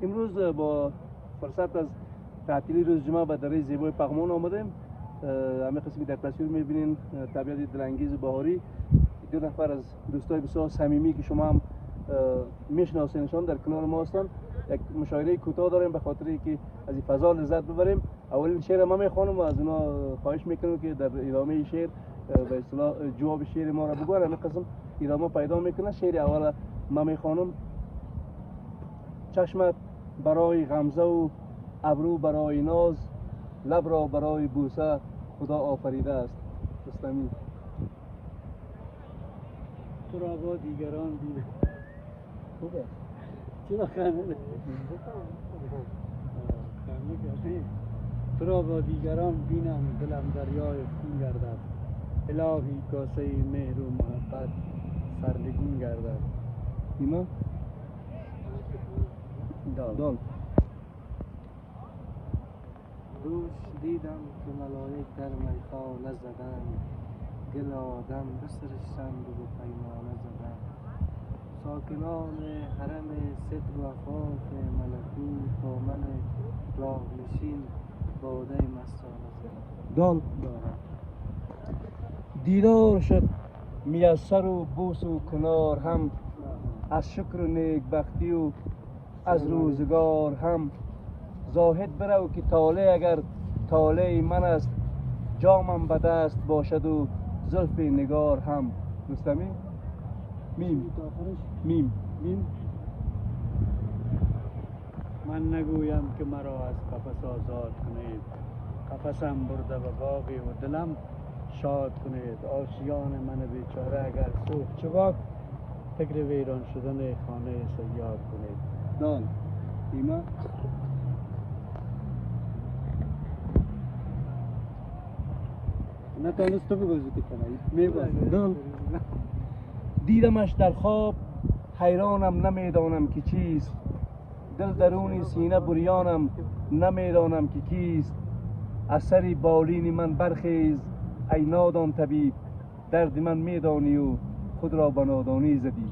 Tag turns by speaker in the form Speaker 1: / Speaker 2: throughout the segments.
Speaker 1: امروز با فرصت از تعطیلی روز جمعه به دره زیبای پغمان آمدیم. همه قسمی در تصویر میبینین طبیعت دلانگیز بهاری. دو نفر از دوستای بسیار صمیمی که شما هم میشناسینشان در کنار ما هستند. یک مشاوره کوتاه داریم به خاطر اینکه از این فضا لذت ببریم. اولین شعر ما میخوانم و از اونا خواهش میکنم که در ادامه شعر به اصطلاح جواب شعر ما را بگوین. همین قسم ادامه پیدا میکنه. شعر اول ما میخوانم. چشمت برای غمزه و ابرو برای ناز، لب را برای بوسه خدا آفریده است. رستمی.
Speaker 2: تو را با دیگران بینم.
Speaker 1: خوبه.
Speaker 2: چرا خنده؟ تو را با دیگران بینم، دلم دریای خون گردد. الهی کاسه مهر و محبت سرنگون گردد.
Speaker 1: ایمان؟ دال.
Speaker 2: روز دیدم که ملائک در میخانه زدند، گل آدم بسرشتند و پیمانه زدند. ساکنان حرم صدق و خاک ملکوت با من راه نشین باده مستانه زدند.
Speaker 1: دال. دیدار شد میسر و بوس و کنار هم، از شکر و نیکبختی و از روزگار هم. زاهد برو که طالع اگر طالع من است، جامم به دست باشد و زلف نگار هم. رستمی؟ میم.
Speaker 2: من نگویم که مرا از قفس آزاد کنید، قفسم برده به باغی و دلم شاد کنید. آشیان من بیچاره اگر سوخت چباک، فکر ویران شدن خانه سیاد کنید.
Speaker 1: دال. ایمان؟
Speaker 2: نتانست تو بگوزی که کنایی میبازی.
Speaker 1: دیدمش در خواب حیرانم نمیدانم که چیست، دل درونی سینه بریانم نمیدانم که کیست. از سری بالین من برخیز ای نادان طبیب، درد من میدانی و خود را به نادانی زدی.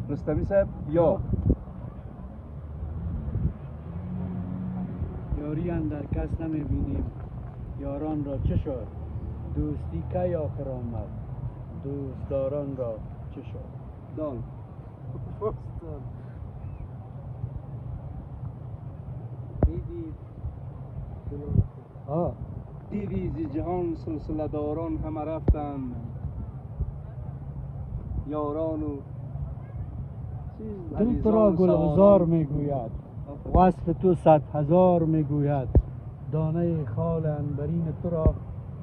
Speaker 1: رستمی صاحب یا
Speaker 2: یاری اندر کس نمیبینیم، یاران را چه شد؟ دوستی کی آخر آمد؟ دوستداران را چه شد؟
Speaker 1: دال. دیدی زی جهان سلسله داران همه رفتن، یاران و
Speaker 2: دل تو را گلزار میگوید، وصف تو 100,000 میگوید. دانه خال عنبرین تو را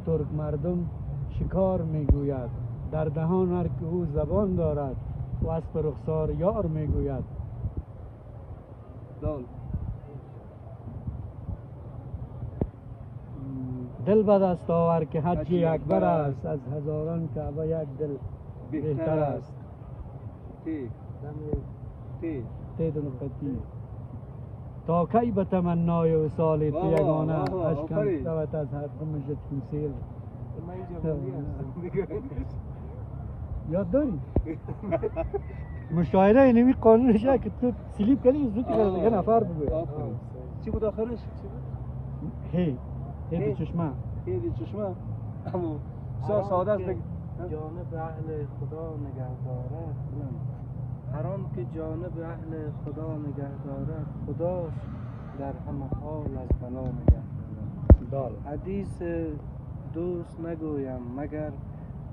Speaker 2: ترک مردم شکار میگوید. در دهان هر که او زبان دارد، وصف رخسار یار میگوید.
Speaker 1: دال.
Speaker 2: دل به دست آور که حج اکبر است، از هزاران کعبه یک دل بهتر است. تی دنقتی تا کی به تمنای وصال تو یگانه، اشکم شود از هر خمشت کنسیل. یاد داری؟ مشاعره اینمی قانونش که تو سلیپ کنی زود که دیگه نفر بگوی.
Speaker 1: چی بود آخرش؟
Speaker 2: هی دو چشمه.
Speaker 1: دو چشمه. اما ساده است.
Speaker 2: جانب اهل خدا نگه دارد، هر آن که جانب اهل خدا نگه دارد، خداش در همه حال از بلا نگه دارد. حدیث دوست نگویم مگر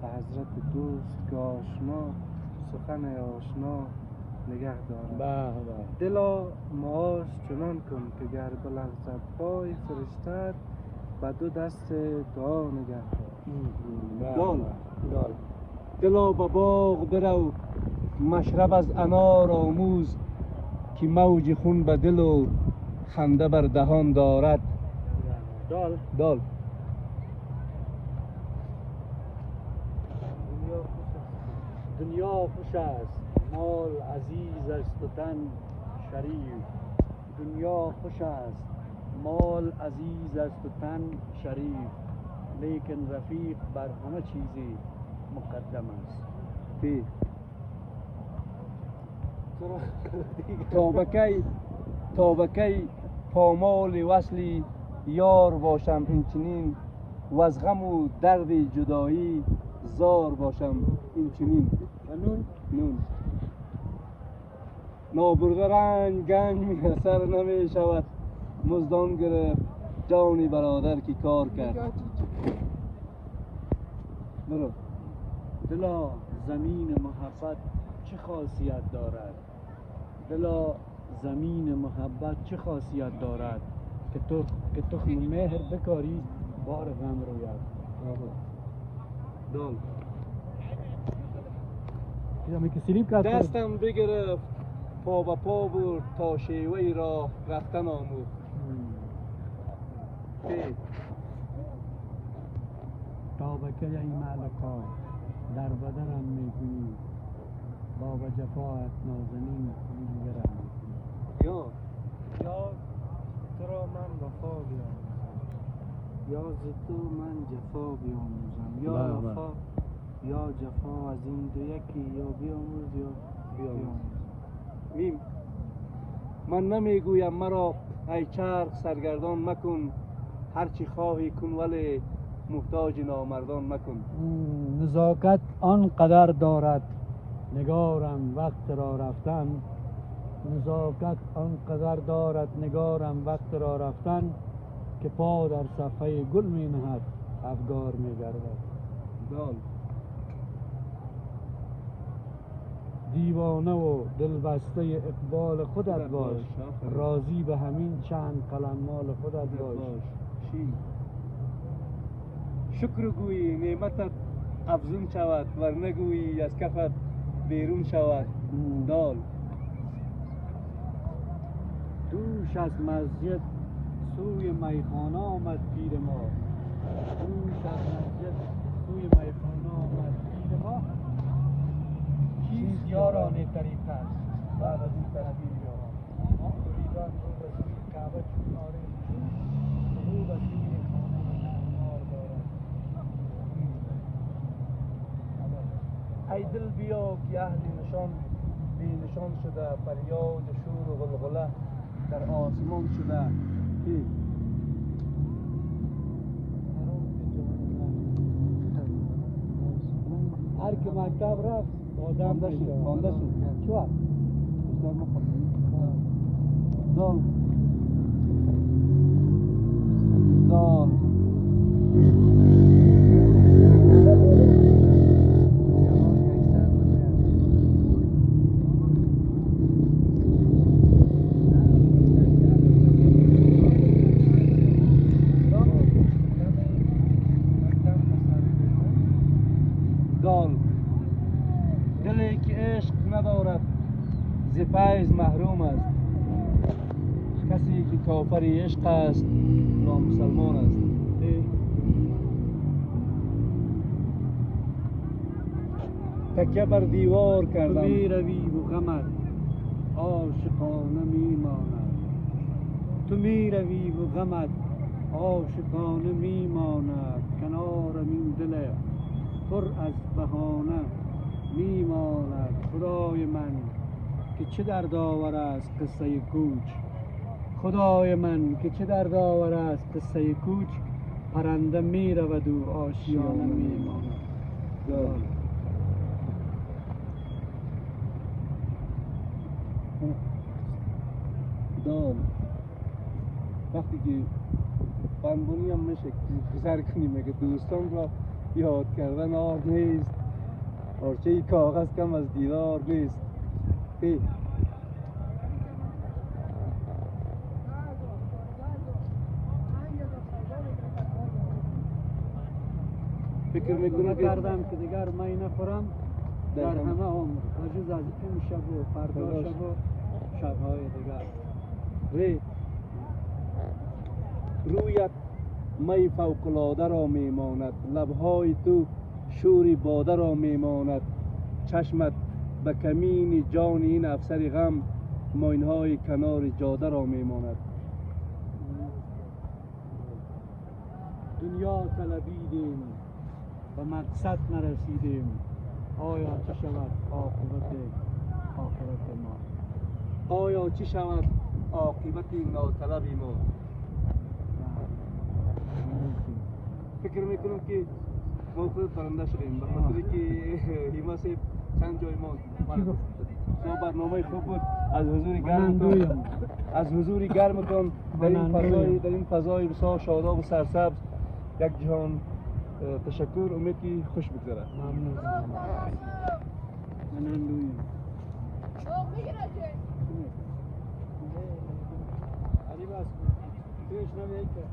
Speaker 2: به حضرت دوست که آشنا سخن آشنا نگه دارد. دلا معاش چنان کن که گر بلغزد پای فرشتر، به دو دست دعا نگه دار.
Speaker 1: دال. دلا به باغ برو مشرب از انار آموز، که موج خون به دل و خنده بر دهان دارد. دال.
Speaker 2: دنیا خوش است، مال عزیز است و تن شریف. دنیا خوش است، مال عزیز است و تن شریف. لیکن رفیق بر همه چیزی مقدم است.
Speaker 1: تا بکی تا به کی پامال وصلی یار باشم اینچنین و از غم و درد جدایی زار باشم اینچنین.
Speaker 2: و نون
Speaker 1: نابرده رنج گنج میسر نمی شود مزدان گرفت جانی برادر کی کار کرد. برو.
Speaker 2: دلا زمین محبت چه خاصیت دارد؟ دلا زمین محبت چه خاصیت دارد که تخم مهر بکاری بار غم روید.
Speaker 1: دال
Speaker 2: اینم که سلیب کرد
Speaker 1: دستم بگرفت پا به پا برد تا شیوه را رفتن آمود.
Speaker 2: تا به که ای معلقا در بدنم میگویی با به جفایت نازنین دیگرم
Speaker 1: یا
Speaker 2: تو را من وفا بیاموزم یا ز تو من جفا بیاموزم یا وفا یا جفا از این دو یکی یا بیاموز یا بیاموز.
Speaker 1: میم من نمیگویم مرا ای چرخ سرگردان مکن هرچی خواهی کن ولی محتاج نامردان مکن.
Speaker 2: نزاکت آنقدر دارد نگارم وقت را رفتن. نزاکت آنقدر دارد نگارم وقت را رفتن که پا در صفحه گل می نهد افگار می گردد.
Speaker 1: دال
Speaker 2: دیوانه و دلبسته اقبال خودت باش راضی به همین چند قلم مال خودت باش.
Speaker 1: شکر گویی نعمتت افزون شود ور نگویی از کفت بیرون شود. دال
Speaker 2: دوش از مسجد سوی میخانه آمد پیر ما. دوش از مسجد سوی میخانه آمد پیر ما. چیز یاران طریق است بعد از این تدبیر یاران. مریدان رو به سوی کعبه چون آریم رو به سوی خانه نار دارد.
Speaker 1: ای دل بیا که اهل نشان بی نشان شده فریاد شور و غلغله در آسمان شده.
Speaker 2: هر که مکتب رفت آدم
Speaker 1: خانده شد
Speaker 2: چوه؟
Speaker 1: دال دال دلی که عشق ندارد ز فیض محروم است. کسی که کافر عشق است نامسلمان است. تکیه بر دیوار کردم.
Speaker 2: می روی و غمت عاشقانه می ماند. تو می روی و غمت عاشقانه می ماند. کنارم این دل پر از بهانه می ماند. خدای من که چه دردآور است قصه کوچ. خدای من که چه دردآور است قصه کوچ. پرنده می رود و آشیانه می ماند.
Speaker 1: دال وقتی که فنبونی هم میشه گذر کنیم که دوستان را یاد کردن آر نیست. پارچه کاغذ کم از دیدار نیست. فکر میکنم
Speaker 2: کردم که دیگر می نخورم در همه عمر بجز از این شب و فردا شب و شبهای دیگر.
Speaker 1: رویت می فوق‌العاده را میماند. لبهای تو شوری باده را میماند. چشمت به کمین جان این افسر غم ماینهای کنار جاده را میماند.
Speaker 2: دنیا طلبیدیم و مقصد نرسیدیم. آیا چه شود آخرت ما؟
Speaker 1: آیا چه شود عاقبت ناطلب ما. فکر میکنم که ما خود برنده شدیم بخاطر که هیما صاحب چند جای ماند. تو برنامه خوب بود. از حضور گرمتون در این فضای بسیار شاداب و سرسبز یک جهان تشکر. امید که خوش بگذره.
Speaker 2: ممنون. منندویم. علی بس. توش نمیشه.